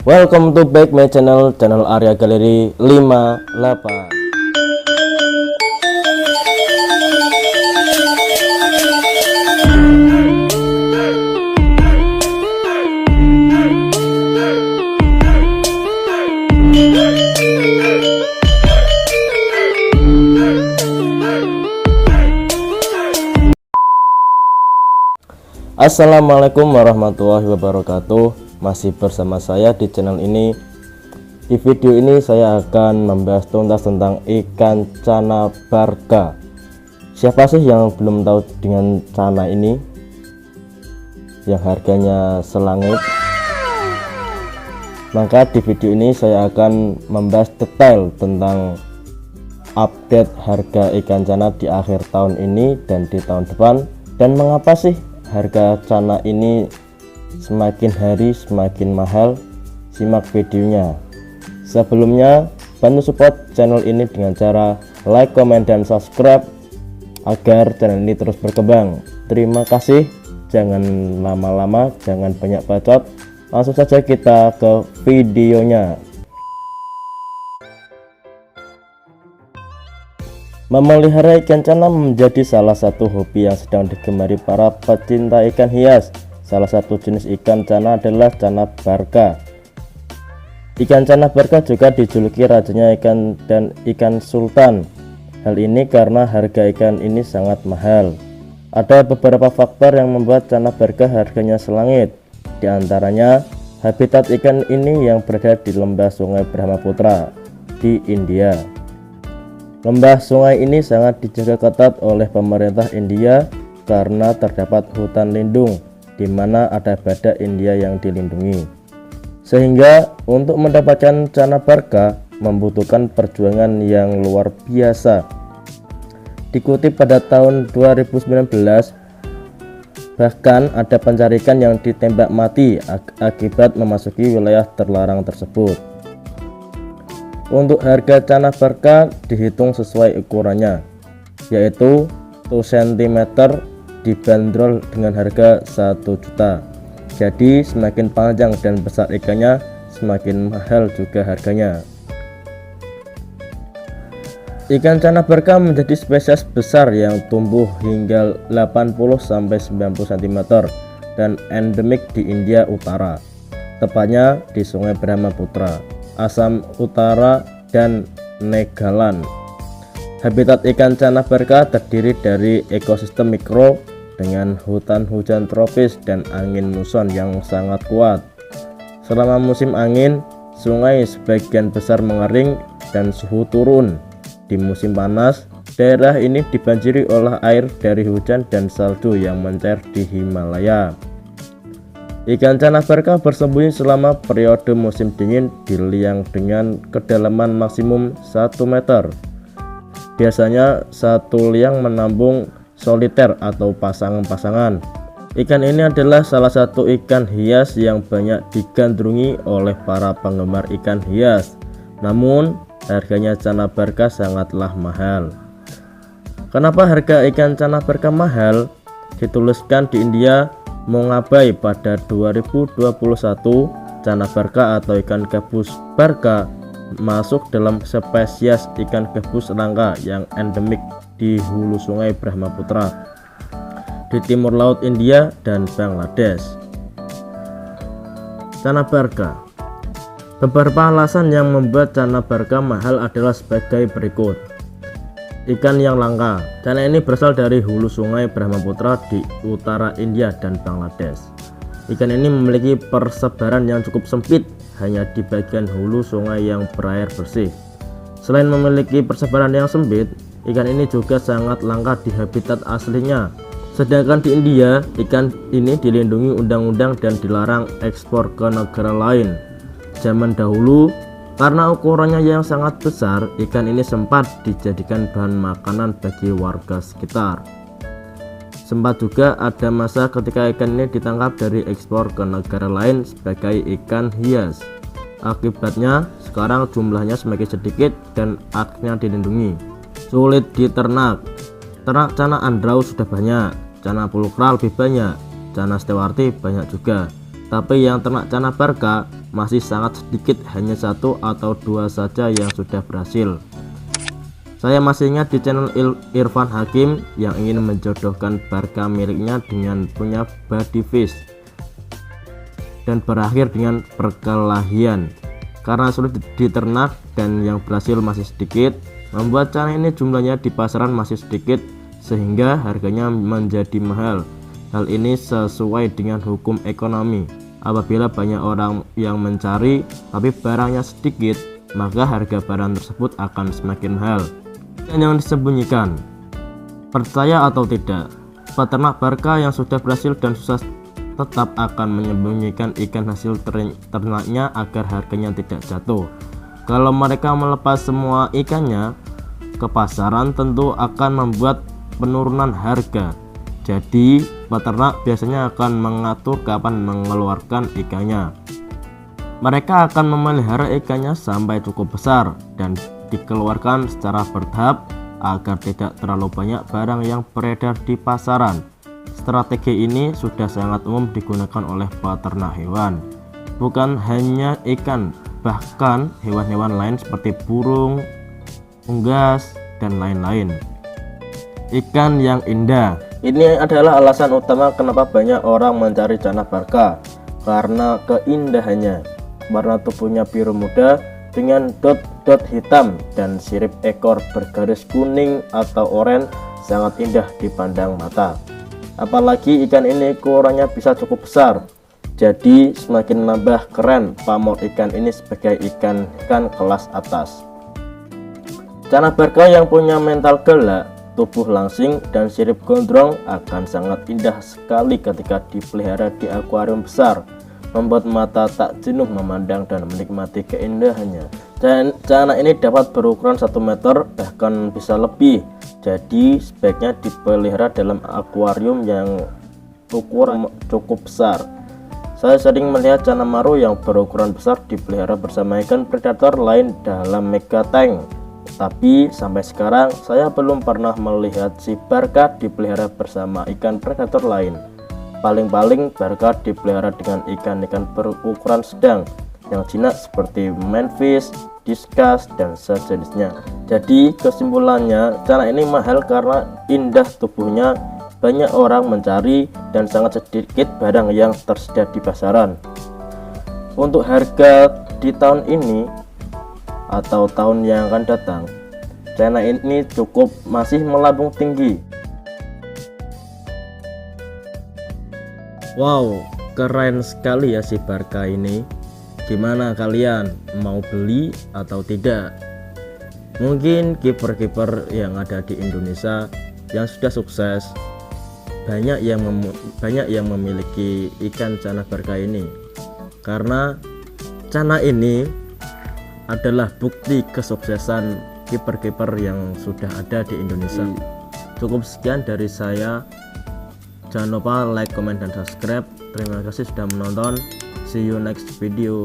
Welcome to back my channel Arya Galeri 58. Assalamualaikum warahmatullahi wabarakatuh. Masih bersama saya di channel ini. Di video ini saya akan membahas tuntas tentang ikan cana barca. Siapa sih yang belum tahu dengan cana ini yang harganya selangit? Maka di video ini saya akan membahas detail tentang update harga ikan cana di akhir tahun ini dan di tahun depan, dan mengapa sih harga cana ini semakin hari semakin mahal. Simak videonya. Sebelumnya, bantu support channel ini dengan cara like, comment, dan subscribe agar channel ini terus berkembang. Terima kasih. Jangan lama-lama, jangan banyak bacot, langsung saja kita ke videonya. Memelihara ikan cana menjadi salah satu hobi yang sedang digemari para pecinta ikan hias. Salah satu jenis ikan cana adalah cana barca. Ikan cana barca juga dijuluki rajanya ikan dan ikan sultan. Hal ini karena harga ikan ini sangat mahal. Ada beberapa faktor yang membuat cana barca harganya selangit. Di antaranya, habitat ikan ini yang berada di lembah Sungai Brahmaputra di India. Lembah sungai ini sangat dijaga ketat oleh pemerintah India karena terdapat hutan lindung di mana ada badak India yang dilindungi. Sehingga untuk mendapatkan cana barca membutuhkan perjuangan yang luar biasa. Dikutip pada tahun 2019, bahkan ada pencari ikan yang ditembak mati akibat memasuki wilayah terlarang tersebut. Untuk harga cana barca dihitung sesuai ukurannya, yaitu 1 cm dibanderol dengan harga 1 juta. Jadi semakin panjang dan besar ikannya, semakin mahal juga harganya. Ikan cana barca menjadi spesies besar yang tumbuh hingga 80-90 cm dan endemik di India Utara, tepatnya di Sungai Brahmaputra, Assam Utara, dan Nagaland. Habitat ikan cana barca terdiri dari ekosistem mikro dengan hutan hujan tropis dan angin muson yang sangat kuat. Selama musim angin, sungai sebagian besar mengering dan suhu turun. Di musim panas, daerah ini dibanjiri oleh air dari hujan dan salju yang mencair di Himalaya. Ikan cana barca bersembunyi selama periode musim dingin di liang dengan kedalaman maksimum 1 meter. Biasanya satu liang menampung soliter atau pasangan-pasangan. Ikan ini adalah salah satu ikan hias yang banyak digandrungi oleh para penggemar ikan hias. Namun, harganya cana barca sangatlah mahal. Kenapa harga ikan cana barca mahal? Dituliskan di India Mongabai pada 2021, cana barca atau ikan gabus barca masuk dalam spesies ikan gabus langka yang endemik di hulu Sungai Brahmaputra di timur laut India dan Bangladesh. Cana barca. Beberapa alasan yang membuat cana barca mahal adalah sebagai berikut. Ikan yang langka. Cana ini berasal dari hulu Sungai Brahmaputra di utara India dan Bangladesh. Ikan ini memiliki persebaran yang cukup sempit, hanya di bagian hulu sungai yang berair bersih. Selain memiliki persebaran yang sempit, ikan ini juga sangat langka di habitat aslinya. Sedangkan di India, ikan ini dilindungi undang-undang dan dilarang ekspor ke negara lain. Zaman dahulu, karena ukurannya yang sangat besar, ikan ini sempat dijadikan bahan makanan bagi warga sekitar. Sempat juga ada masa ketika ikan ini ditangkap dari ekspor ke negara lain sebagai ikan hias. Akibatnya, sekarang jumlahnya semakin sedikit dan haknya dilindungi. Sulit diternak. Ternak cana andrau sudah banyak, cana pulkral lebih banyak, cana stewarti banyak juga. Tapi yang ternak Cana Barca masih sangat sedikit, hanya 1 atau 2 saja yang sudah berhasil. Saya masih ingat di channel Irfan Hakim yang ingin menjodohkan Barca miliknya dengan punya body fish dan berakhir dengan perkelahian karena sulit diternak dan yang berhasil masih sedikit, membuat Cana ini jumlahnya di pasaran masih sedikit sehingga harganya menjadi mahal. Hal ini sesuai dengan hukum ekonomi. Apabila banyak orang yang mencari tapi barangnya sedikit, maka harga barang tersebut akan semakin mahal. Dan yang disembunyikan, percaya atau tidak, peternak Barca yang sudah berhasil dan sukses tetap akan menyembunyikan ikan hasil ternaknya agar harganya tidak jatuh. Kalau mereka melepas semua ikannya ke pasaran, tentu akan membuat penurunan harga. Jadi peternak biasanya akan mengatur kapan mengeluarkan ikannya. Mereka akan memelihara ikannya sampai cukup besar dan dikeluarkan secara bertahap agar tidak terlalu banyak barang yang beredar di pasaran. Strategi ini sudah sangat umum digunakan oleh peternak hewan. Bukan hanya ikan, bahkan hewan-hewan lain seperti burung, unggas, dan lain-lain. Ikan yang indah. Ini adalah alasan utama kenapa banyak orang mencari Cana Barca, karena keindahannya. Warna tubuhnya biru muda dengan dot-dot hitam dan sirip ekor bergaris kuning atau oranye sangat indah dipandang mata. Apalagi ikan ini ukurannya bisa cukup besar, jadi semakin nambah keren pamor ikan ini sebagai ikan kelas atas. Cana Barca yang punya mental galak, tubuh langsing, dan sirip gondrong akan sangat indah sekali ketika dipelihara di akuarium besar, membuat mata tak jenuh memandang dan menikmati keindahannya. Dan Cana ini dapat berukuran 1 meter bahkan bisa lebih, jadi sebaiknya dipelihara dalam akuarium yang ukuran cukup besar. Saya sering melihat Cana Maru yang berukuran besar dipelihara bersama ikan predator lain dalam mega tank. Tapi sampai sekarang saya belum pernah melihat si Barca dipelihara bersama ikan predator lain. Paling-paling Barca dipelihara dengan ikan-ikan berukuran sedang yang jinak seperti manfish, discus, dan sejenisnya. Jadi kesimpulannya, Cana ini mahal karena indah tubuhnya, banyak orang mencari, dan sangat sedikit barang yang tersedia di pasaran. Untuk harga di tahun ini atau tahun yang akan datang, Cana ini cukup masih melambung tinggi. Wow, keren sekali ya si Barca ini. Gimana kalian, mau beli atau tidak? Mungkin kiper-kiper yang ada di Indonesia yang sudah sukses banyak yang memiliki ikan Cana Barca ini, karena Cana ini adalah bukti kesuksesan kiper-kiper yang sudah ada di Indonesia. Cukup sekian dari saya. Jangan lupa like, comment, dan subscribe. Terima kasih sudah menonton. See you next video.